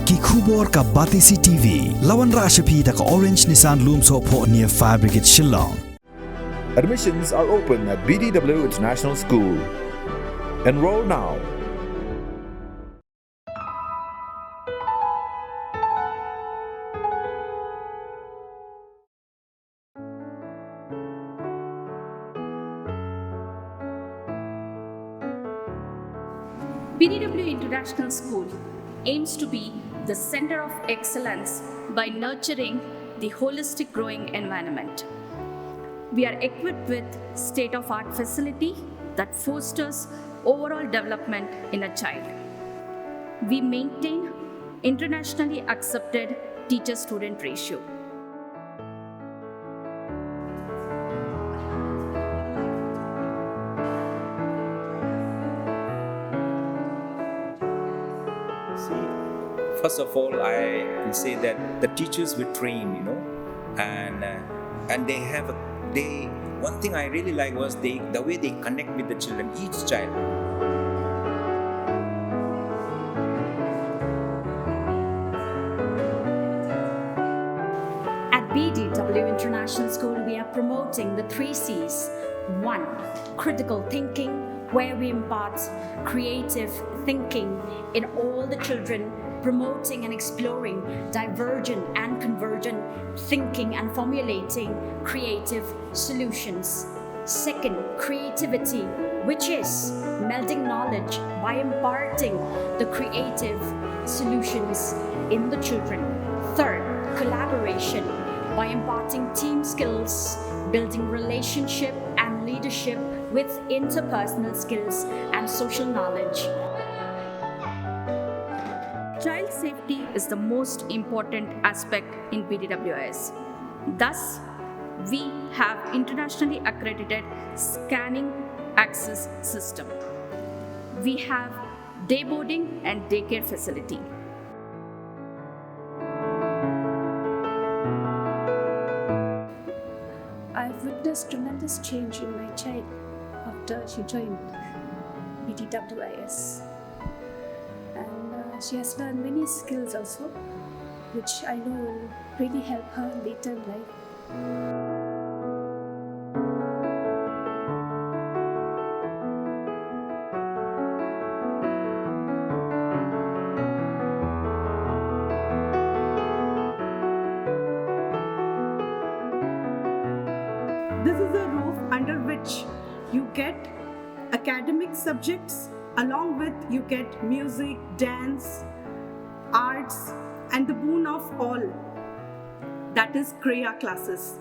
ki khubor ka Batisi TV lawan ra shapi ta ka Orange Nissan Lumso pho near Fire Brigade Shillong. Admissions are open at BDW International School. Enroll now. BDW International School aims to be the center of excellence by nurturing the holistic growing environment. We are equipped with state-of-art facility that fosters overall development in a child. We maintain internationally accepted teacher-student ratio. First of all, I will say that the teachers were trained, and one thing I really like was the way they connect with the children, each child. At BDW International School, we are promoting the 3 C's. 1. Critical thinking, where we impart creative thinking in all the children, promoting and exploring divergent and convergent thinking and formulating creative solutions. 2. Creativity, which is melding knowledge by imparting the creative solutions in the children. 3. Collaboration, by imparting team skills, building relationship and leadership with interpersonal skills and social knowledge. Child safety is the most important aspect in BDWIS. Thus, we have internationally accredited scanning access system. We have day boarding and daycare facility. I've witnessed tremendous change in my child after she joined BDWIS. And she has learned many skills also, which I know will really help her later in life. This is a roof under which you get academic subjects, along with you get music, dance, arts, and the boon of all, that is Kriya classes.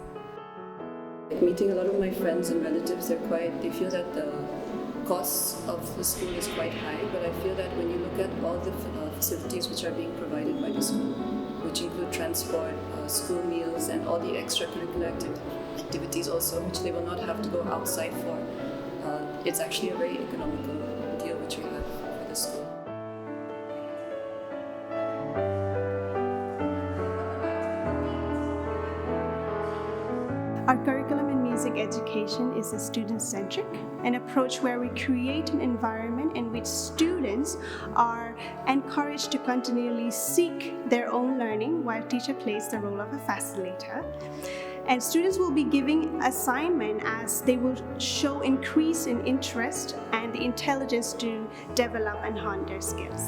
Meeting a lot of my friends and relatives, they feel that the cost of the school is quite high, but I feel that when you look at all the facilities which are being provided by the school, which include transport, school meals, and all the extracurricular activities also, which they will not have to go outside for, it's actually a very economical deal which we have for the school. Our curriculum in music education is a student-centric, an approach where we create an environment in which students are encouraged to continually seek their own learning while teacher plays the role of a facilitator. And students will be giving assignment as they will show increase in interest and the intelligence to develop and hone their skills.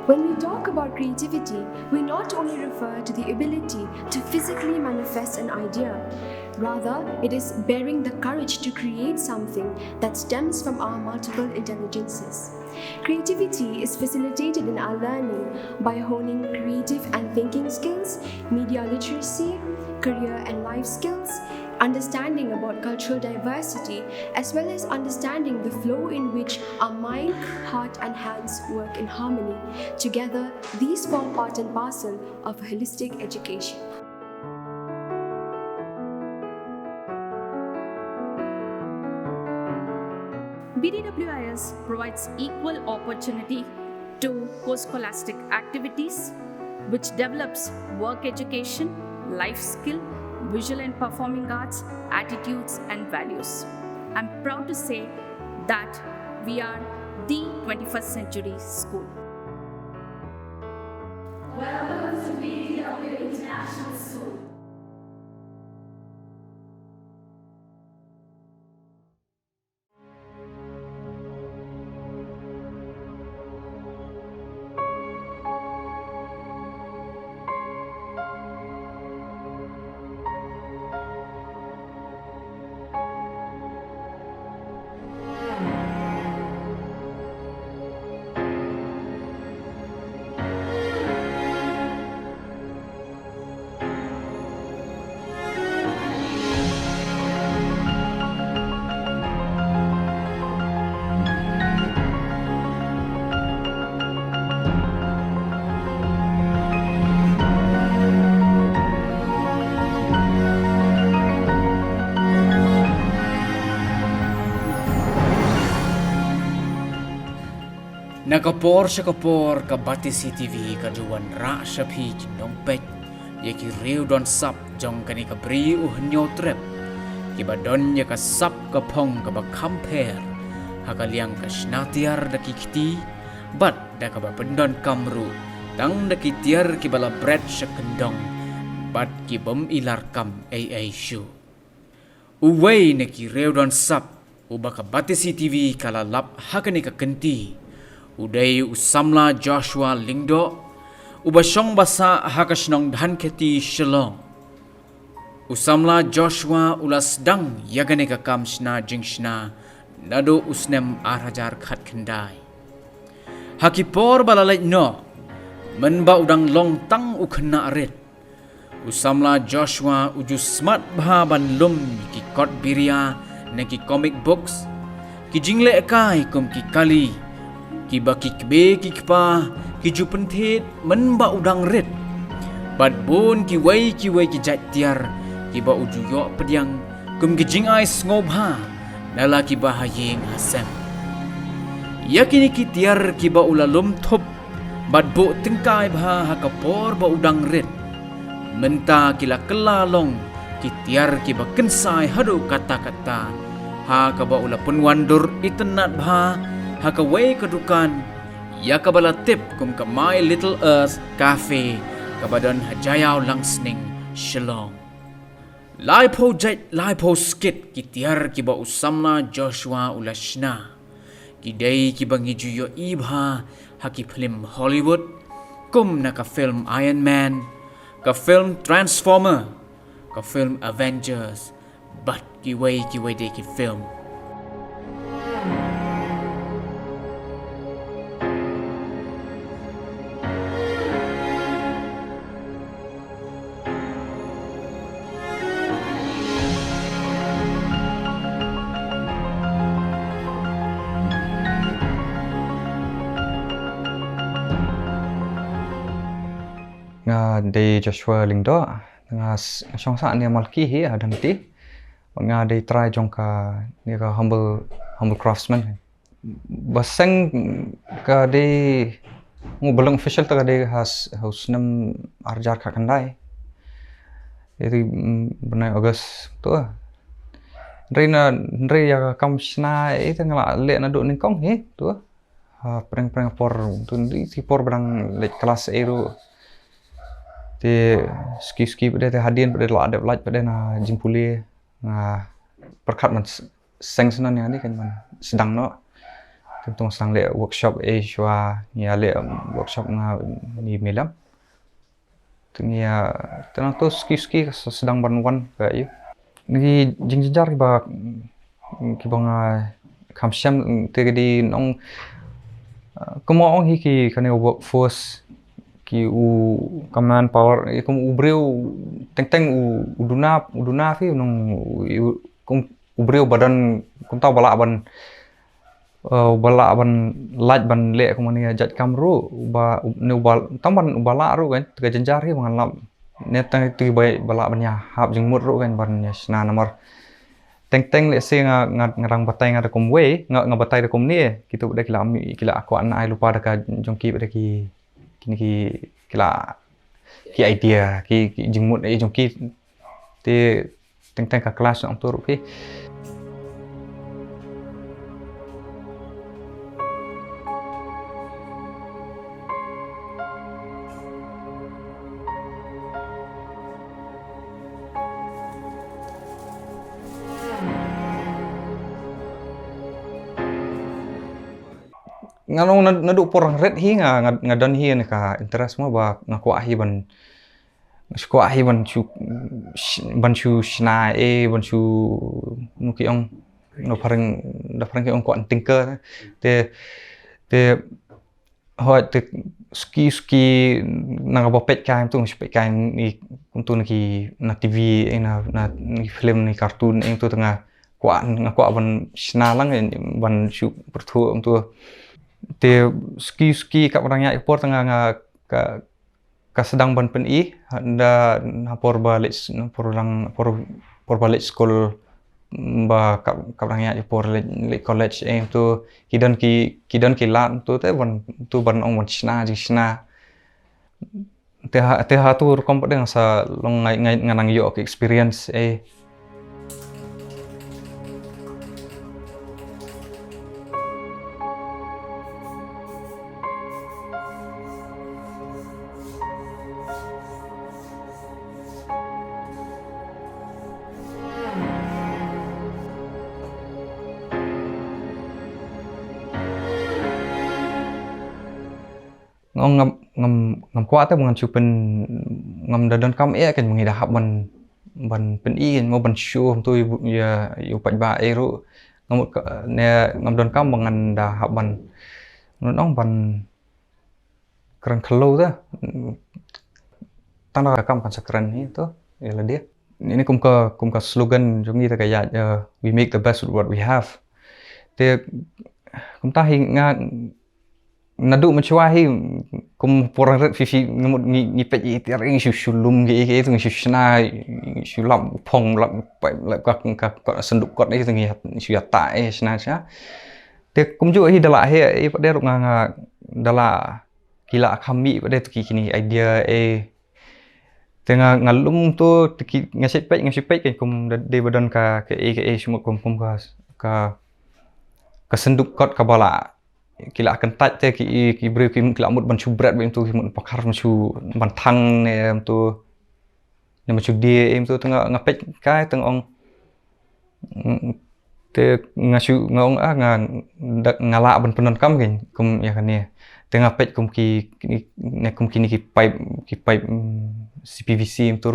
When we talk about creativity, we not only refer to the ability to physically manifest an idea, rather it is bearing the courage to create something that stems from our multiple intelligences. Creativity is facilitated in our learning by honing creative and thinking skills, media literacy, career and life skills, understanding about cultural diversity, as well as understanding the flow in which our mind, heart and hands work in harmony. Together, these form part and parcel of a holistic education. BDWIS provides equal opportunity to post-scholastic activities, which develops work education, life skill, visual and performing arts, attitudes and values. I'm proud to say that we are the 21st century school. Welcome to BDW International School. Nakapor sa kapor ka Batisi TV ka juwan ra sa pi kinong pet yaki riu don sap jong kani ka bri u hnyo trep kiba don ya ka sap ka pong ka ba kamper hakaliang ka snatiar da kikti bat da ka ba pendon kamru tang da kitiar ki bala bread sa kendong bat ki bom ilar kam ai shu uway na ki riu don sap u ba ka Batisi TV kala lap hakani ka kenti Uday usamla Joshua Lingdo ubashong basa hakasnong dhan keti Shillong usamla Joshua ulas dang yagane ka kamshna jingshna nado usnem arajar khat khandai hakipor balalait no menba udang long tang ukhna arit usamla Joshua uju smart bha ban lum ki kot biria ne ki comic books ki jingle kai kum ki kali ki baki kbe ki kpa ki jupenthit menba udang red bat bun ki wai ki jat tiar ki ba uju yo pediang kum ki jing ai ngobha nala ki ba hayeng hasem yakini ki tiar ki ba ulalum thop bat bo tingkai bha hakapor ba udang red menta kila kelalong ki tiar ki ba kensai hadu kata-kata ha ka ba ula penwandur itenat bha hakaway kadukan yakabala tip kum ka My Little Earth Cafe kabadon hajayaw langsning Shillong laipo jait laipo skit kitiar kiba usamna Joshua ulashna kidai kiba ngijuyo ibha haki film Hollywood kum na ka film Iron Man ka film Transformer ka film Avengers but kiway de ki film nga de Joshua Lingdo nga songsa ni malki hi adam ti nga de try jong ka ni ka humble craftsman baseng ka de ngubelang official ta de has nam arjar ka kandai itu benai August tu Ndre ya kamsna itu ngala le na do ning kong he tu preng por tu si por brang le kelas eru te ski pada hadian pada la ada light pada na jimpuli na perkat man seng senan yang ni kan man sedang no tentang sang le workshop Asia ya le workshop nga ni melam tengia tenang tu ski sedang banwan ka yu ni jingjar ba ki bang kamsyam te di nong komo hi ki kane workforce ki u command power kum ubreu teng uduna fi nong kum ubreu badan kum tahu balak ban light ban le kum ni jat kamru ba ne tamban ubala ru kan te jenjar hi mangalap net tang tu bai balak ban ya hap jing mut ru kan ban ya sna nomor teng le se ngarang batai ngada kum we ngabatai kum ni kitu dak kila aku an ai lupa dak jongki dak ki kila ki idea ki jingmut ai jongki Thì teng cả class ông tôi rồi nganong nadu porang red hi nga dan hi ne ka interest mo ba nga kwa hi ban chu shna ban chu nu ki ong no parang ki ong kwa tinker te ho te ski nang ba pet kai tu pet kai ni tu ki na tv na film ni kartun eng tu tengah kwa ban shna lang ban chu perthu tu te ski kat orangnya ipor tengah ka sedang ban pen I da por balik school ba kat orangnya ipor le college tu kidan ki lat tu te ban ong ban sna te ha tu kom dengan sa long ngai nganang yo experience ngam kwa te bungan chupen ngam dadan kam kan mengidahap ban pen I kan mo ban show tu ya yu pat ba ru ngam don kam bangan dahap ban nong ban keren kalau tu tanah kam kan sakran ni tu ialah dia ini kum ka slogan giống như ta kayak we make the best with what we have te kum ta hinga nadu mencuahi kum porang red fifi ngemut ni pet I ring sulum ge tu shna sulam phong lap ka senduk kot ni tu ngi syata shna cha te kum ju hi dala he pada ruk nga dala kila kami pada tu kini idea tengah ngalum tu ngasip pet kan kum de badan ka semua kum ka senduk kot ka bala kila akan touch te ki beri ki kila mut ban chu berat ben tu ki mut pakar chu ban thang ne tu ne chu dia tu tengah ngapet kai teng ong te ngasu ngong ngala ban penon kam kan kum ya kan ni tengah pet kum ki pipe CPVC tu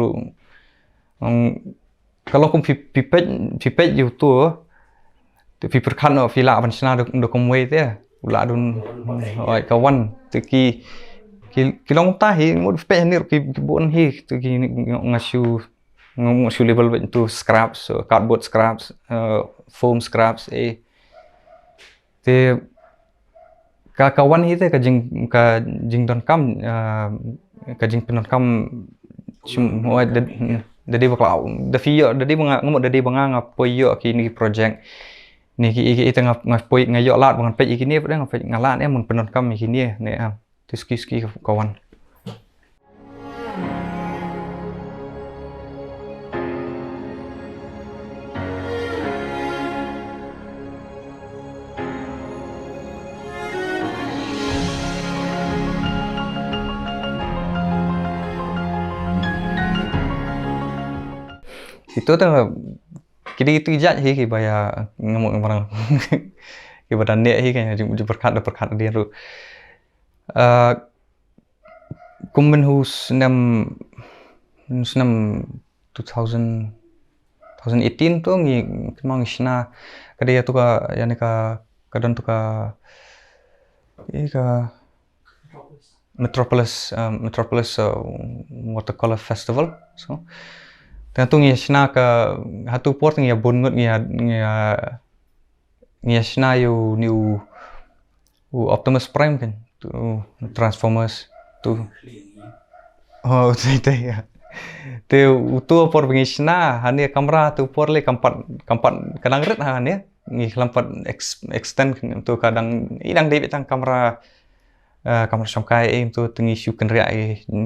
kalau kum pipet you tu perkan no fila ban sna do kum we te ula dun oi kawan tu ki long ta hi mut pe ni ki bon hi tu ki ngasu level tu scraps cardboard scraps foam scraps te ka kawan hi te ka jing don kam ka jing penon kam semua dadi baklau da fiyo dadi ngamut dadi banga ngapoyo ki ni project ni ki tengah ngapoi ngayok lat bangan pej ikini pada ngapej ngalat mun penon kam ikini ne tu ski kawan itu tengah kini itu jat hi ki baya ngamuk barang ki badan ne hi kan ju perkat dia ru kummen hus 2018 tu ngi kemang sina kada tu ka yani ka kadan tu ka Metropolis Watercolor Festival so tentu ngi sina ka hatu port ngi bungut ngi sina yu new Optimus Prime kan tu Transformers tu oh tu ya te utu por ngi sina hanya kamera tu por le kampat kadang red hanya ngi lampat extend tu kadang idang debit tang kamera kamar songkai tu tengi isu kenria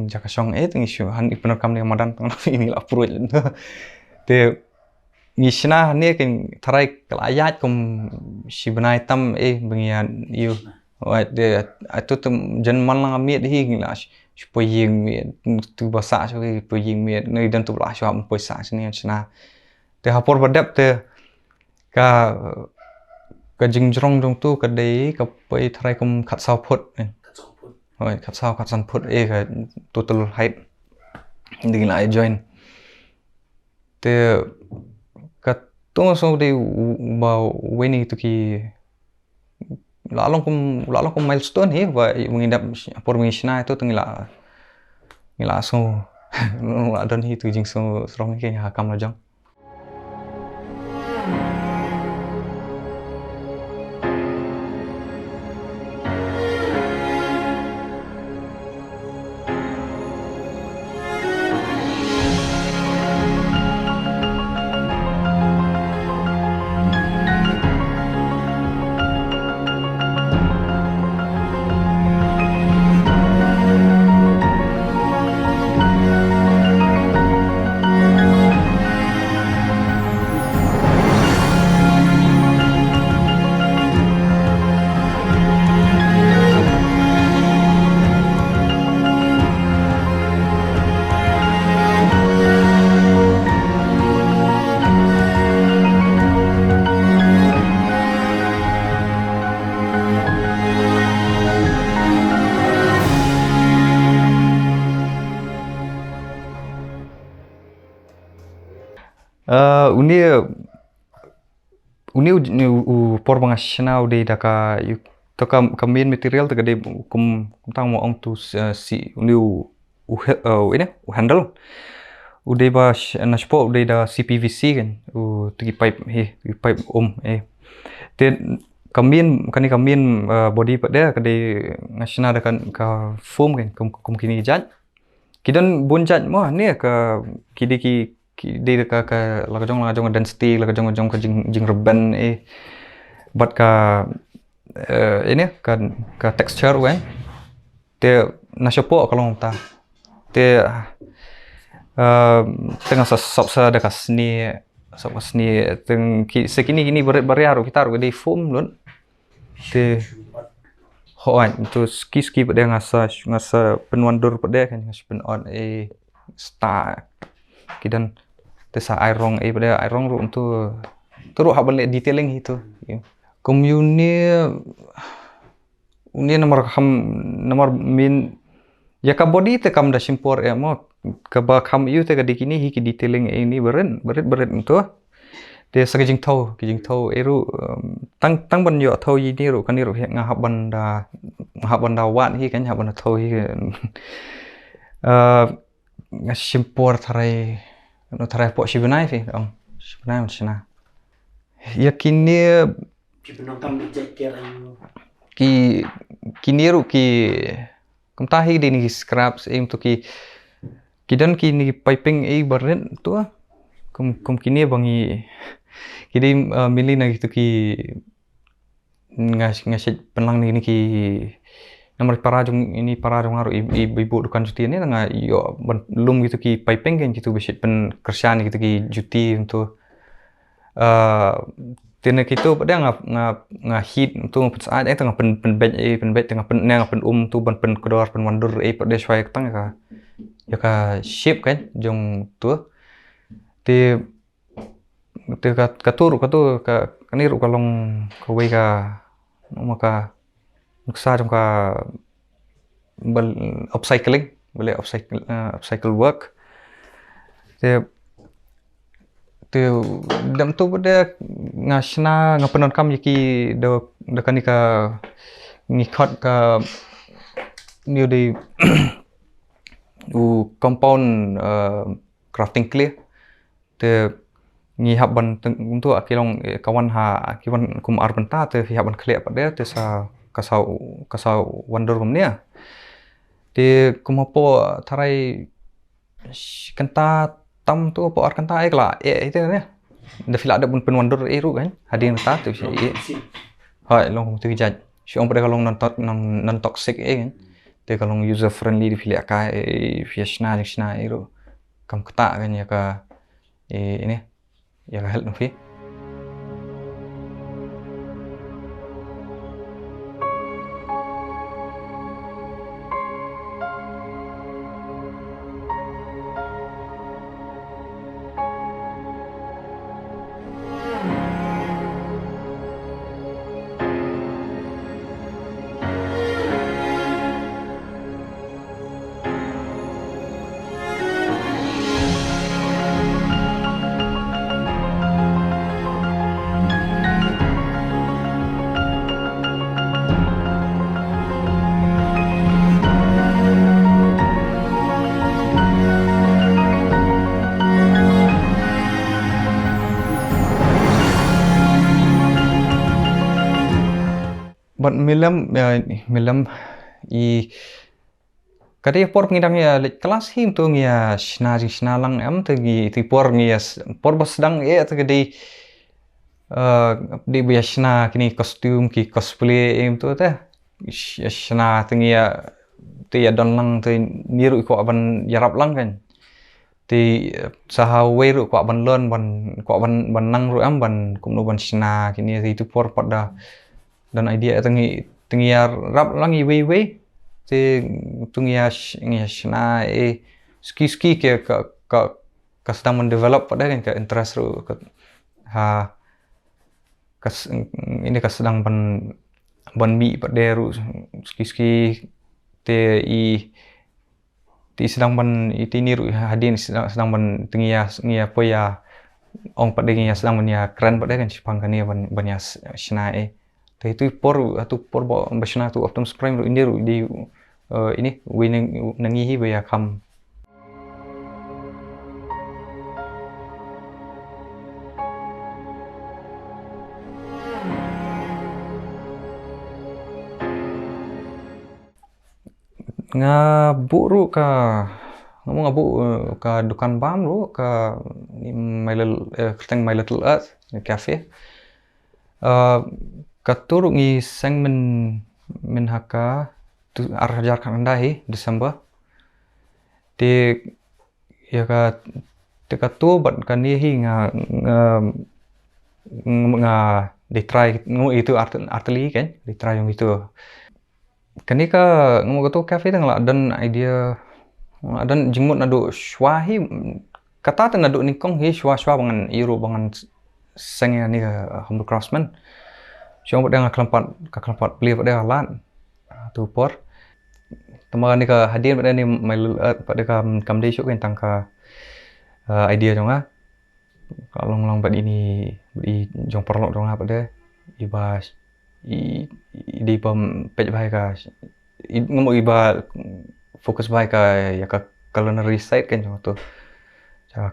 jaka song tengi isu han ipner kam ni madan tang ini la pruj te ngisna ni kan tarai kelayat kum si benai tam bengian you de atu tum jan malang miet hi ngla poying miet tu basa so poying miet nei dan tu la so am poisa sini sna te hapor badap te ka jingjrong dong tu ka dei ka pai tarai kum khat sau phut khat sau khat san phut ka total hype ding la join te ka tong so de ba weni tu ki lalong kum milestone hi wa mengidap por mengisna itu tengila ngila so adon hi tu jing so strong ke ha kam lajang uni por bangasna ude daka to main material to gade kum tang mo ong tu si uni ini handle ude ba na spo ude da CPVC kan tigi pipe te kamin body pada kade ngasna da kan ka foam kan kum kini jat kidan bonjat mo ni ka kidi di ka lagajong density lagajong ka jing reban bat ka ini ka texture kan te nasyopo kalong ta te tengah sa da kasni teng sekini bariaro kita ro di foam lun te hoan tu ski pada ngasa penwandur pada kan ngas penon star kidan tesa iron pada iron ru tu teruk hak balik detailing itu uni nomor min ya ka body te kam da simpor mo ka ba kam yu te ka dikini hi ki detailing ini beret tu te sagajing thau eru tang ban yo thau yi ni ru kan ni ru nga banda wan hi kan banda thau hi nga simpor tharai po sibnai fi ong sibnai machna yakini kini ru ki kumtahi dini scraps tu kidan kini piping baren tu kum kini bangi kidi mili na gitu ki ngasih penlang ni ki nomor parajung aru ibu dukan juti ni nga yo belum gitu ki piping kan gitu besit pen kerjaan gitu ki juti untuk tena gitu pada nga heat untuk saat tengah pen bed tengah pen tu pen kedor pen wandur pada swai tang ka ya ka shape kan jong tu te katur ka kaniru kalong kawai ka maka nuksa jong ka upcycling boleh upcycle work te dam tu pada ngasna ngapenon kam yaki da kanika ngikot ka new di compound crafting clear te ngi haban untuk akilong kawan kiwan kum arbenta te haban clear pada te sa kasau wonder kumnia te kumapo tarai kanta tam tu po arkanta kala itu ne da fila ada pun penwandur ru kan hadin ta tu si hai long tu jaj siung pada kalong non toxic kan te kalong user friendly di pilih akai fiashna jishna itu kam kata kan ya ka ini ya ka help nufi But milam kadai por ngidang ya kelas him tu ngia shna lang am tu ti por ngia por basdang tu kadai di biasna kini kostum ki cosplay em tu shna tu ngia tu ya don lang tu niru ko aban yarap lang kan ti saha weru ko aban lon ban nang ru am ban kumno ban shna kini ti tu por pada dan idea tengi rap langi we te tungia shna ski ke ka sedang mendevelop pada kan ke interest ru ini ka sedang ban mi pada ru ski te ti sedang ban itini ru hadin sedang ban tengia poya ong pada ngia sedang ban ya keren pada kan sipang kan ban ya shna itu por basna tu optum spring ru ini ru di ini winning nangihi baya kam ngabu ka dukan bam ru ka my little earth cafe katur ngi sang min haka tu arjar kan dai Desember te ya ka te katu bat kan ni nga de try itu arteli kan de try yang itu kan ni ka ngomong tu cafe tang la dan idea dan jingmut nadu swahi kata tang nadu ni kong hi swa bangan iru bangan sang ni humble craftsman siung pada kelempat beli pada halan tu por teman ni ke hadir pada ni pada kam day show kan tangka idea jonga kalau long pada ini di jong perlok jonga pada ibas di pem page baik ka ngomong iba fokus baik ka ya ka culinary side kan jong tu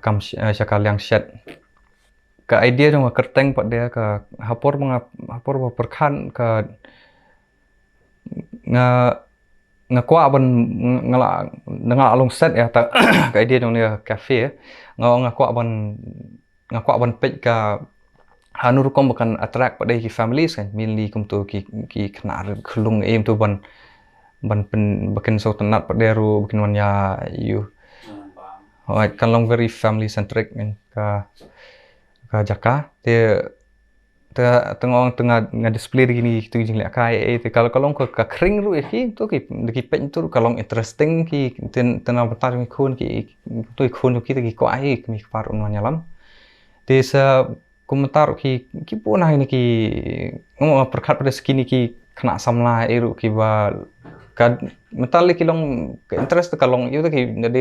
kam syakal yang set ke idea dong kerteng pada ke hapor perkan ke ngakwa ban ngala along set ya ta ke idea dong dia cafe ngakwa ban page ka hanur kom bukan attract pada ki families kan mainly kum tu ki kena khulung aim tu ban pen bukan so tenat pada ru bukan wanya you kan long very family centric kan ka jaka te tengah display begini tu jing lek kai te kalau ke kering ru ki tu ki pen tu kalau interesting ki tenang betar mi khun ki tu khun ki ko ai mi par un nyalam te sa komentar ki pun ini ki ngomong perkat pada sekini ki kena samla eru ki ba kad mental ki long interest kalau itu ki de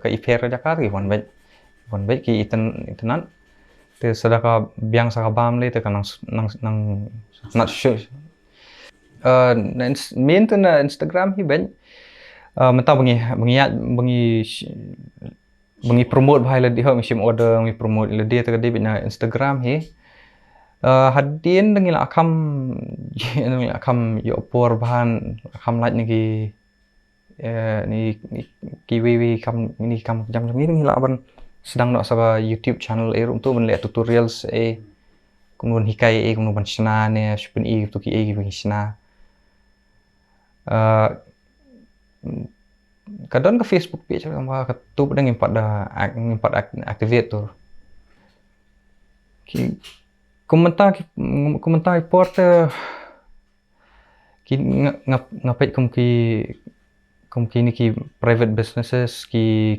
ka ifer jaka ki one baik ki itenan te sadaka biang saka bam le te kanang nang not sure main tu na Instagram hi ben menta bangi promote bahai le di ho mishim order ngi promote le dia te ka debit na Instagram hi hadin dengan akam yo por bahan akam like ni kiwi kam ini kam jam ni la ban sedang nak saba YouTube channel untuk melihat tutorials kemudian hikai kemudian shna ne shpen tu ki bagi shna kadang ke Facebook page kama ketup dengan pada activate tu ki komentar reporter ki ngapet ki ni ki private businesses ki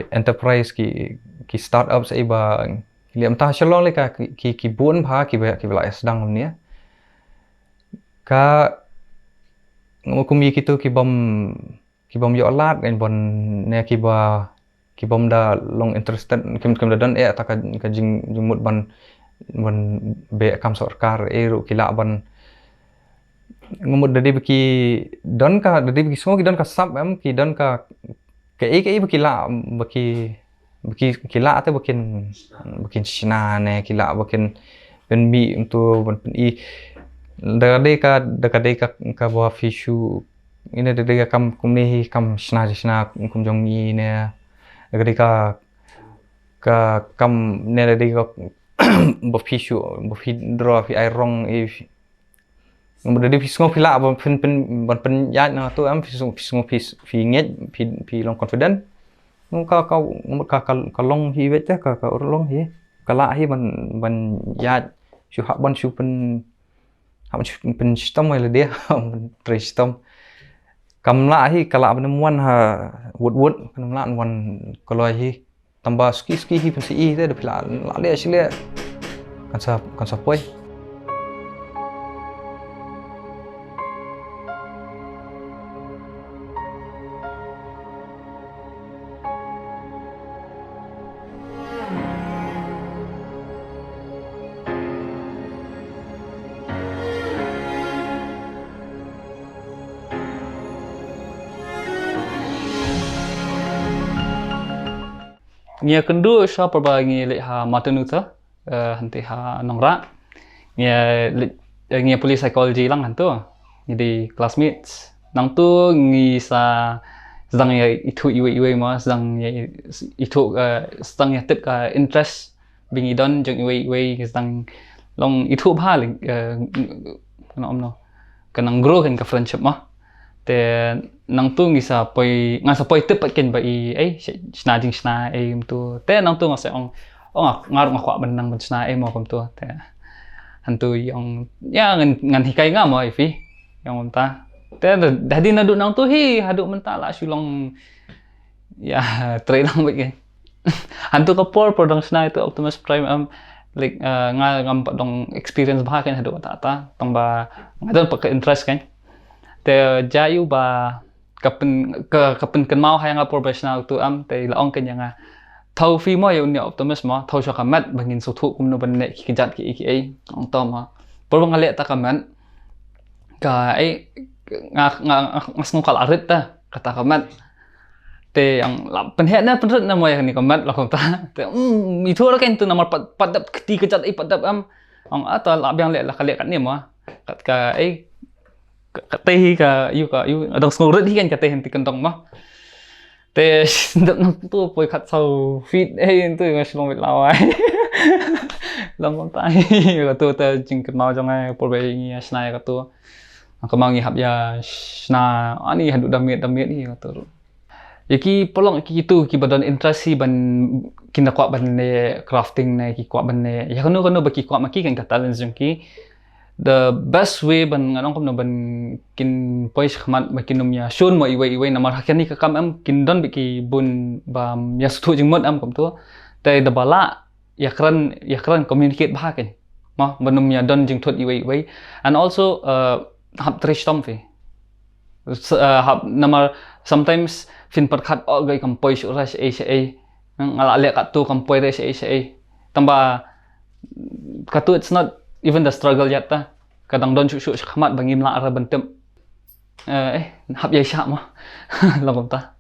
enterprise ki startup sai ba liam ta shalong le ka ki bun pha ki bela sedang ni ka ngumi kitu ki bom yo lat kan bon ne ki bom da long interested kim da dan ta ka jing mut ban be kam sarkar ru ki la ban ngumut dadi beki don ka dadi beki semua ki don ka sab ki don ka beki la beki la atau bikin shina ne ki la bikin ben mi untuk ben i Dagade ka bawa fishu ini dagade kam kumni kam shna kum jong ni ne dagade ka kam ne dagade ka ba fishu ba fi draw fi irong if dagade fisngo pila ba pen ya na tu am fisngo fi nget fi long confident nu ka long hi vet ka long hi kala hi ban ya shu ha ban shu pen sistem le dia tre sistem kamla hi kala benemuan ha wood kamla wan kalau hi tambah ski hi pen si te de pila la le asile kan sa poi Ngia kendu sha perba ngi le ha matanuta hanti ha nongra ngia police psychology lang hantu di classmates nang tu ngi sa sedang ya itu iwe ma sedang ya itu sedang ya tip ka interest bingi don jeng iwe sedang long itu bhaling no kanang grow kan ka friendship ma te nang tu ngisa poi tip ken ba i sna tu te nang tu ngasa ong ngar ngakwa benang sna mo kom tu te hantu yang ya ngan hikai nga mo ifi yang unta te dadi nadu nang tu hi hadu menta la sulong ya try lang ba ke hantu ka por dong sna itu Optimus Prime like ngam pa dong experience ba kan hadu ta tamba ngadon pa ka interest kan te jayu ba kapen mau hay nga professional tu te laong kan yang thau fi mo yo ni Optimus mo thau sha kamat bangin su thu kum no ban ne ki jat ki ai ong to ma por bang ale ta kaman ka ai ngas ngkal arit ta kata kamat te yang pen he na pen na mo yang ni kamat la kom ta te mi thu ra kan tu namar padap ti ke jat ai padap ong ata la byang le la kale kan ni mo kat ka ai kateh ka yu adong sngurut hi kan kateh ti kentong mah te ndok tu poi khat sau fit tu ngas long wit lawai long tai ka tu ta jing ka mau jong ai por be ngi snai ka tu ka mau ngi hab ya sna ani hadu damit hi ka tu yaki polong ki tu ki badan interest hi ban kin kwa ban ne crafting ne ki kwa ban ne ya kanu ba ki kwa ma ki kan ka talent jong ki the best way ban nganong kom no ban kin pois khmat makinum ya shun mo iwe namar hakani ka kam kin don biki bun bam ya stu jing mod kom tu te the bala yakran communicate ba kan ma banum ya don jing thot iwe and also hab trish tom fe hab namar sometimes fin par khat o gai kam pois ras a ngala le ka tu kam poi ras a tamba katu it's not even the struggle yet ta kadang don chu khmat bangim la ra bantem hab yai sha ma lagom ta